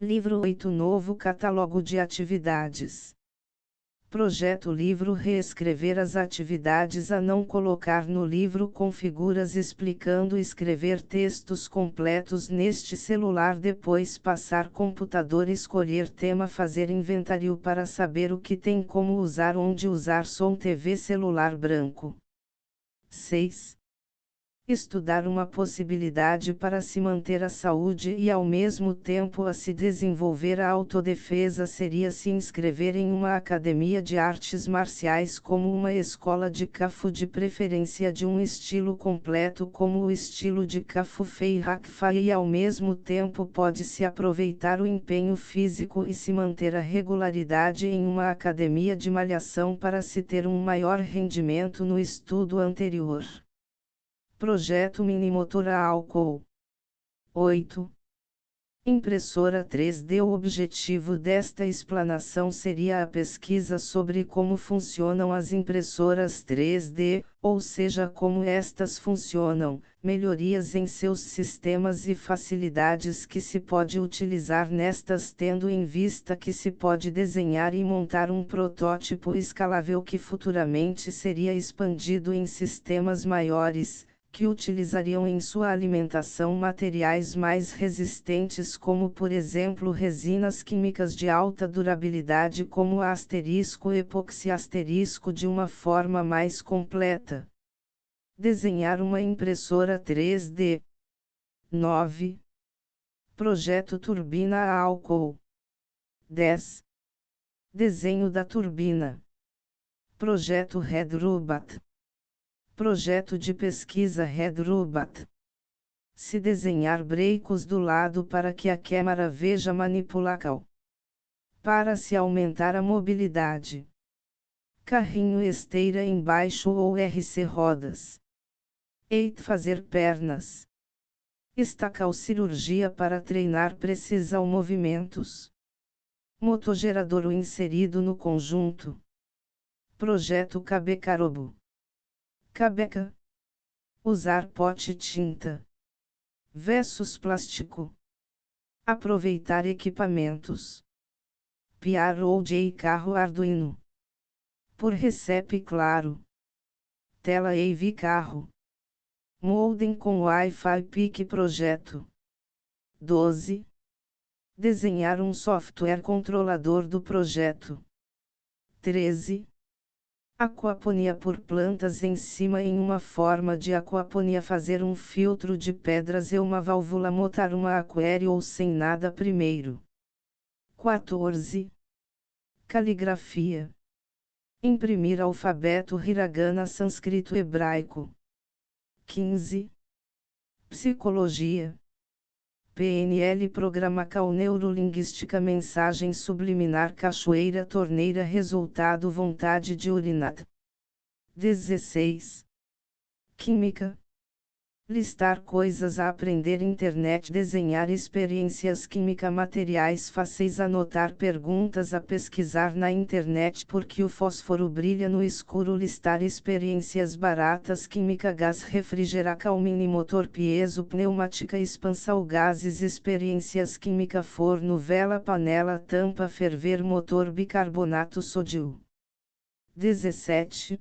Livro 8 Novo Catálogo de Atividades. Projeto livro reescrever as atividades a não colocar no livro com figuras explicando escrever textos completos neste celular depois passar computador escolher tema fazer inventário para saber o que tem como usar onde usar som TV celular branco. 6. Estudar uma possibilidade para se manter a saúde e ao mesmo tempo a se desenvolver a autodefesa seria se inscrever em uma academia de artes marciais como uma escola de Kung de preferência de um estilo completo como o estilo de Kung Fei Hakfa e ao mesmo tempo pode-se aproveitar o empenho físico e se manter a regularidade em uma academia de malhação para se ter um maior rendimento no estudo anterior. Projeto Minimotor a álcool. 8. Impressora 3D. O objetivo desta explanação seria a pesquisa sobre como funcionam as impressoras 3D, ou seja, como estas funcionam, melhorias em seus sistemas e facilidades que se pode utilizar nestas, tendo em vista que se pode desenhar e montar um protótipo escalável que futuramente seria expandido em sistemas maiores, que utilizariam em sua alimentação materiais mais resistentes como por exemplo resinas químicas de alta durabilidade como a *epóxi* de uma forma mais completa. Desenhar uma impressora 3D. 9. Projeto turbina a álcool. 10. Desenho da turbina. Projeto Red Robot. Projeto de pesquisa Red Robot. Se desenhar brecos do lado para que a câmera veja manipular para se aumentar a mobilidade. Carrinho esteira embaixo ou RC rodas. 8. Fazer pernas. Estacal cirurgia para treinar precisão movimentos. Motogerador inserido no conjunto. Projeto Cabecarobo. Cabeca. Usar pote tinta. Versus plástico. Aproveitar equipamentos. Piar ou J carro Arduino. Por recipe claro. Tela AV carro. Molding com Wi-Fi PIC projeto. 12. Desenhar um software controlador do projeto. 13. Aquaponia por plantas em cima em uma forma de aquaponia fazer um filtro de pedras e uma válvula montar uma aquário ou sem nada primeiro. 14. Caligrafia. Imprimir alfabeto hiragana sânscrito hebraico. 15. Psicologia. PNL programacal neurolinguística mensagem subliminar cachoeira torneira resultado vontade de urinar. 16. Química. Listar coisas a aprender internet desenhar experiências química materiais fáceis anotar perguntas a pesquisar na internet porque o fósforo brilha no escuro listar experiências baratas química gás refrigeracal mini motor piezo pneumática expansão gases experiências química forno vela panela tampa ferver motor bicarbonato sódio. 17.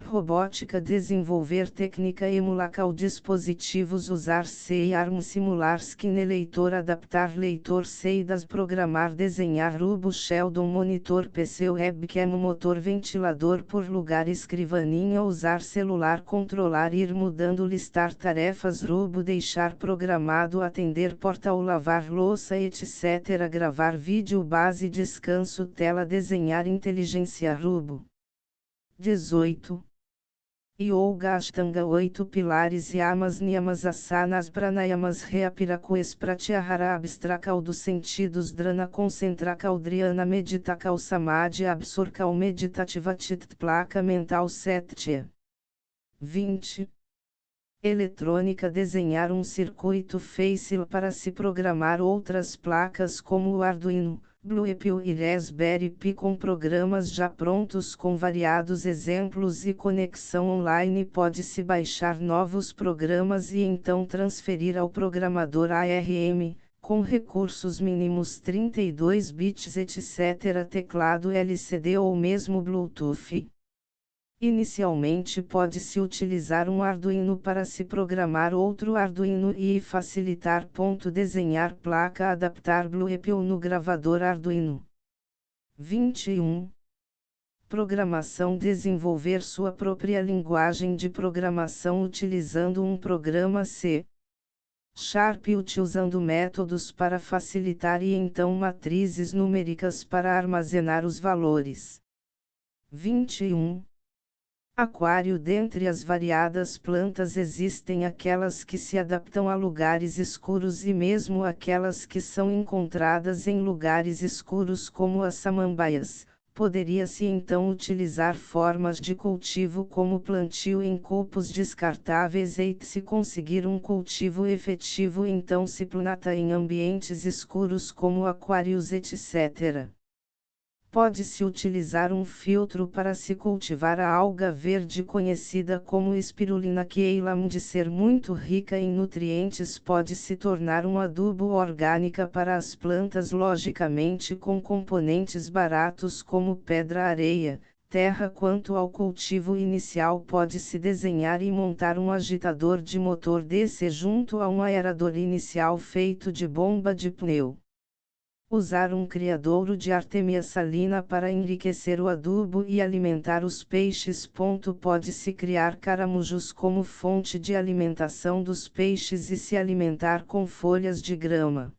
Robótica desenvolver técnica emulacal dispositivos usar C e ARM simular skin leitor adaptar leitor CIDAS programar desenhar Rubo Sheldon monitor PC webcam motor ventilador por lugar escrivaninha usar celular controlar ir mudando listar tarefas Rubo deixar programado atender portal lavar louça etc gravar vídeo base descanso tela desenhar inteligência Rubo. 18. Yoga Ashtanga 8 pilares Yamas Niyamas Asanas Pranayamas Reapirakues Pratyahara Abstracal dos sentidos Dhrana Concentracal Dhyana Meditacal Samadhi Absorcal Meditativa Tit placa mental Setya. 20. Eletrônica desenhar um circuito fácil para se programar outras placas como o Arduino, Bluetooth e Raspberry Pi com programas já prontos com variados exemplos e conexão online pode-se baixar novos programas e então transferir ao programador ARM, com recursos mínimos 32 bits etc. Teclado LCD ou mesmo Bluetooth. Inicialmente pode-se utilizar um Arduino para se programar outro Arduino e facilitar. Desenhar placa adaptar Bluetooth no gravador Arduino. 21. Programação desenvolver sua própria linguagem de programação utilizando um programa C# utilizando métodos para facilitar e então matrizes numéricas para armazenar os valores. 21. Aquário. Dentre as variadas plantas existem aquelas que se adaptam a lugares escuros e mesmo aquelas que são encontradas em lugares escuros como as samambaias. Poderia-se então utilizar formas de cultivo como plantio em copos descartáveis e se conseguir um cultivo efetivo então se planta em ambientes escuros como aquários etc. Pode-se utilizar um filtro para se cultivar a alga verde conhecida como espirulina que além de ser muito rica em nutrientes pode se tornar um adubo orgânica para as plantas logicamente com componentes baratos como pedra areia, terra. Quanto ao cultivo inicial pode-se desenhar e montar um agitador de motor DC junto a um aerador inicial feito de bomba de pneu. Usar um criadouro de artemia salina para enriquecer o adubo e alimentar os peixes. Pode-se criar caramujos como fonte de alimentação dos peixes e se alimentar com folhas de grama.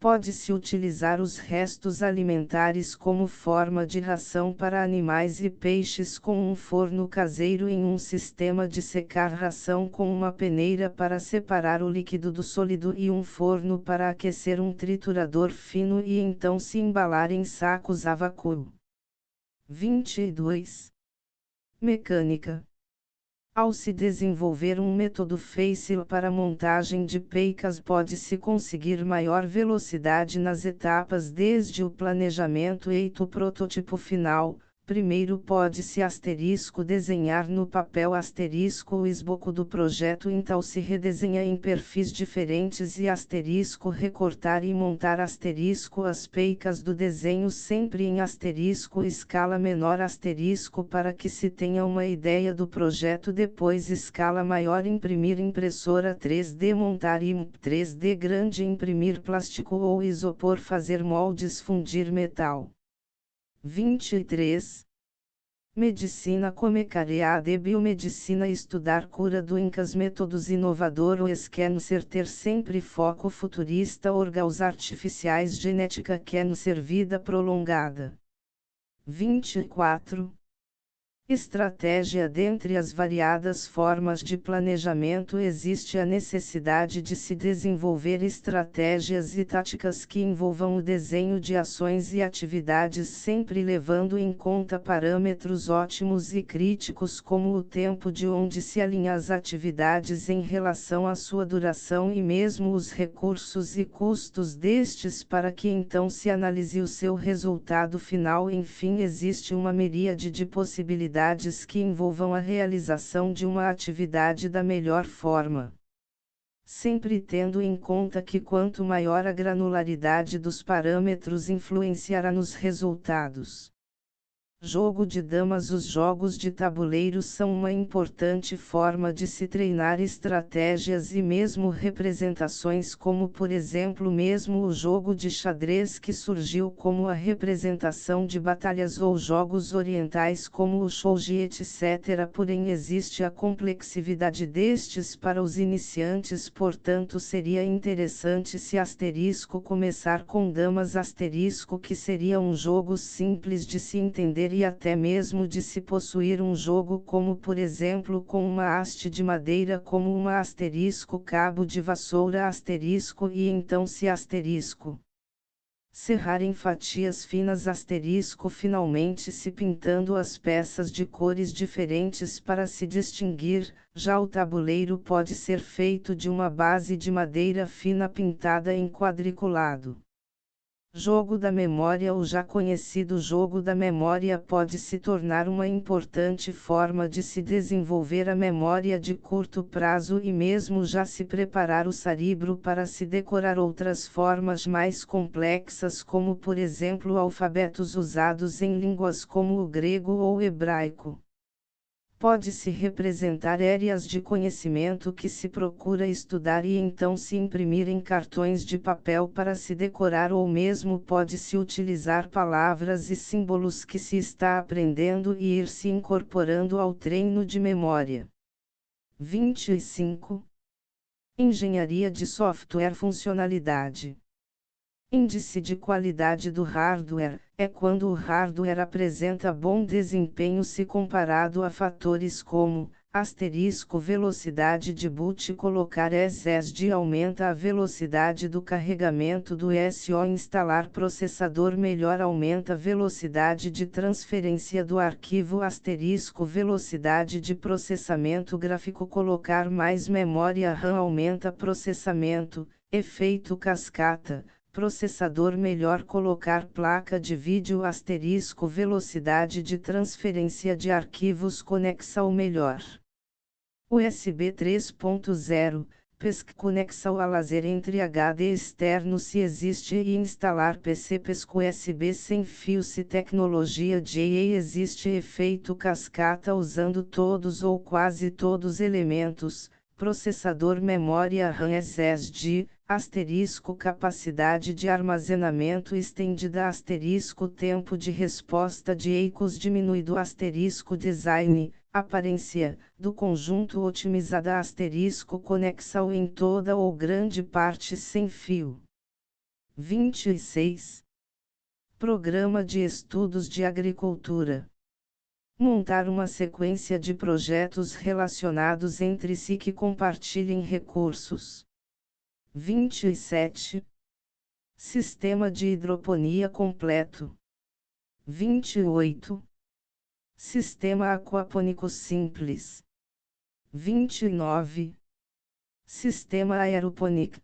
Pode-se utilizar os restos alimentares como forma de ração para animais e peixes com um forno caseiro em um sistema de secar ração com uma peneira para separar o líquido do sólido e um forno para aquecer um triturador fino e então se embalar em sacos a vácuo. 22. Mecânica. Ao se desenvolver um método fácil para montagem de peicas pode-se conseguir maior velocidade nas etapas desde o planejamento e o protótipo final. Primeiro pode-se desenhar no papel o esboço do projeto então se redesenha em perfis diferentes e recortar e montar as peicas do desenho sempre em escala menor para que se tenha uma ideia do projeto depois escala maior imprimir impressora 3D montar imp 3D grande imprimir plástico ou isopor fazer moldes fundir metal. 23. Medicina comecareada biomedicina estudar cura do incas métodos inovador o câncer ter sempre foco futurista órgãos artificiais genética câncer vida prolongada. 24. Estratégia. Dentre as variadas formas de planejamento existe a necessidade de se desenvolver estratégias e táticas que envolvam o desenho de ações e atividades sempre levando em conta parâmetros ótimos e críticos como o tempo de onde se alinha as atividades em relação à sua duração e mesmo os recursos e custos destes para que então se analise o seu resultado final. Enfim, existe uma miríade de possibilidades que envolvam a realização de uma atividade da melhor forma. Sempre tendo em conta que quanto maior a granularidade dos parâmetros influenciará nos resultados. Jogo de damas. Os jogos de tabuleiro são uma importante forma de se treinar estratégias e mesmo representações como por exemplo mesmo o jogo de xadrez que surgiu como a representação de batalhas ou jogos orientais como o shogi etc. Porém existe a complexidade destes para os iniciantes portanto seria interessante se começar com damas que seria um jogo simples de se entender e até mesmo de se possuir um jogo como por exemplo com uma haste de madeira como uma cabo de vassoura e então se serrar em fatias finas finalmente se pintando as peças de cores diferentes para se distinguir, já o tabuleiro pode ser feito de uma base de madeira fina pintada em quadriculado. Jogo da memória. O já conhecido jogo da memória pode se tornar uma importante forma de se desenvolver a memória de curto prazo e mesmo já se preparar o cérebro para se decorar outras formas mais complexas, como por exemplo alfabetos usados em línguas como o grego ou o hebraico. Pode-se representar áreas de conhecimento que se procura estudar e então se imprimir em cartões de papel para se decorar, ou mesmo pode-se utilizar palavras e símbolos que se está aprendendo e ir se incorporando ao treino de memória. 25. Engenharia de software. Funcionalidade. Índice de qualidade do hardware é quando o hardware apresenta bom desempenho se comparado a fatores como velocidade de boot. Colocar SSD aumenta a velocidade do carregamento do SO. Instalar processador melhor aumenta a velocidade de transferência do arquivo. Velocidade de processamento gráfico. Colocar mais memória RAM aumenta processamento. Efeito cascata. Processador melhor. Colocar placa de vídeo. Velocidade de transferência de arquivos. Conexão melhor. USB 3.0, conexão a laser entre HD externo se existe, e instalar PC USB sem fio se tecnologia JA existe. Efeito cascata usando todos ou quase todos elementos. Processador memória RAM SSD, capacidade de armazenamento estendida, tempo de resposta de EICOS diminuído, design, aparência, do conjunto otimizada, conexão em toda ou grande parte sem fio. 26. Programa de estudos de agricultura. Montar uma sequência de projetos relacionados entre si que compartilhem recursos. 27. Sistema de hidroponia completo. 28. Sistema aquapônico simples. 29. Sistema aeropônico.